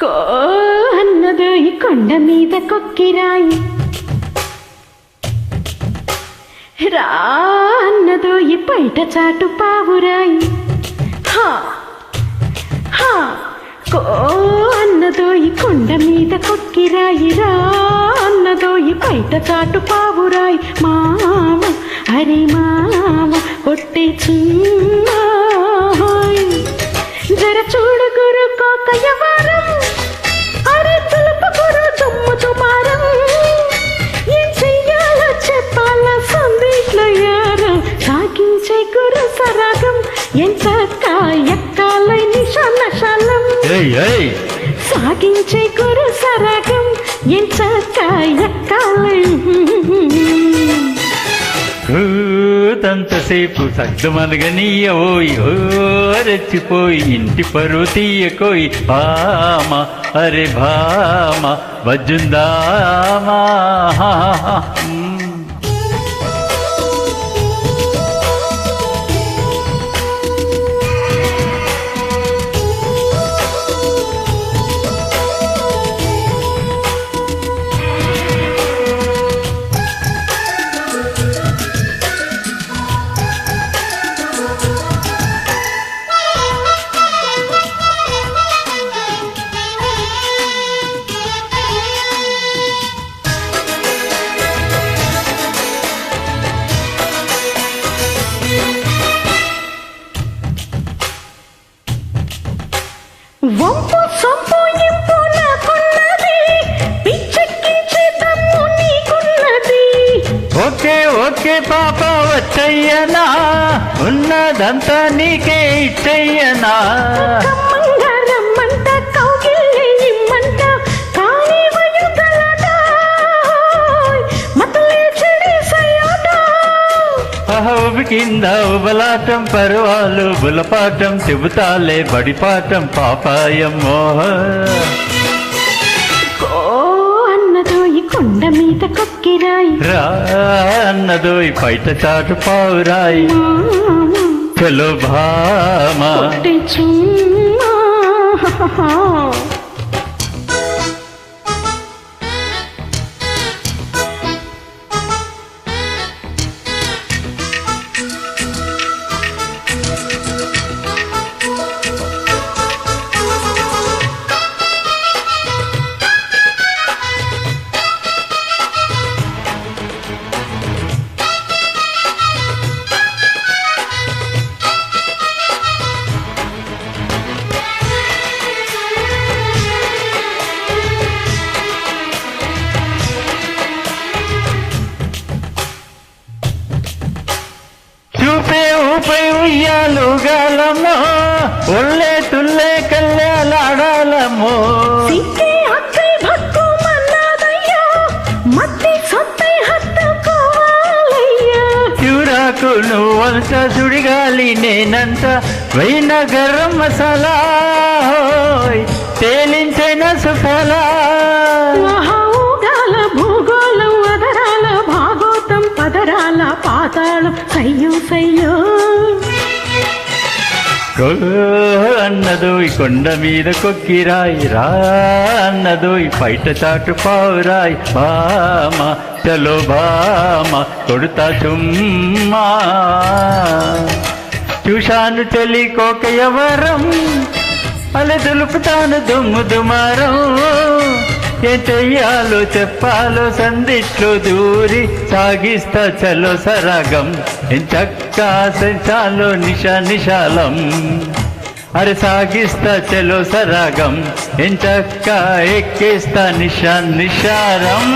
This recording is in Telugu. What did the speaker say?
కో అన్నదో ఈ కొండ మీద కొక్కిరాయి, రా అన్నదో ఈ బయట చాటు పావురాయి. హా హా కో అన్నదో ఈ కొండ మీద కొక్కిరాయి, రా అన్నదో ఈ బయట చాటు పావురాయి. మామ అరే మామ కొట్టే చున్నాయ్, జర చూడు గురు కోకయవరం, అరే తులుపు గురు దుమ్ము దుమారం. ఏం చెయ్యాలో చెప్పాలా సందిట్లో యారం, సాగించే గురు సరాగం ఎంచక్క ఎక్కాలై నిశాలం. సాగించే గురు సరాగం ఎంచక్క ఎక్కాలై. తంతసేపు సగ్గుమనగనీయవోయి, రెచ్చిపోయి ఇంటి పరువు తీయకోయి. భామ అరే భామ వజుందామా. వంపు సొంపు ఇంపు నాకున్నది, పిచ్చెక్కించే దమ్ము నీకున్నది. ఓకే ఓకే పాప వచ్చయ్యనా, ఉన్నదంతా నీకే ఇచ్చయ్యనా. కమ్మంగా రమ్మంట కౌగిల్లే ఇమ్మంట, కానీ వయుగలట మతలే చెడేసయ్యాట. ఉబి కింద ఉబలాటం పర్వాలు బులపాటం, చెబుతాలే బడిపాఠం పాపాయం మోహ. కో అన్నదో ఈ కొండ మీద కొక్కిరాయి, రా అన్నదో ఈ బయట చాటు పావురాయి. చలో భామా కొట్టే చుమ్మా. చూపే ఊపై ఉయ్యాలు గాలమ్మో, ఒళ్ళే తుల్లే కళ్యాలాడాలమ్మో. సిక్కే అక్కే భక్కు మన్నాదయ్యా, మత్తి సొత్తై హత్తుకోవాలయ్యా. చూరాకు నువ్వంత సుడిగాలి నేనంత, వైన గరం మసాలా హోయ్, తేలించైన సుఫలా. మహాగాల భూగోళం అదరాల భాగోతం పదరాల పాతాళం సయ్యో సయ్యో. అన్నదో ఈ కొండ మీద కొక్కిరాయి, రా అన్నదో ఈ బయట చాటు పావురాయి. భామ చలో భామ కొడుతా చుమ్మా. చూశాను చెలి కోకయవరం, అలా దులుపుతాను దుమ్ము దుమారం. ఏం చెయ్యాలో చెప్పాలో సందిట్లో దూరి, సాగిస్తా చలో సరాగం ఎంచక్కా సెంచాలో నిశాలం. అరే సాగిస్తా చలో సరాగం ఎంచక్కా ఎక్కేస్తా నిశారం.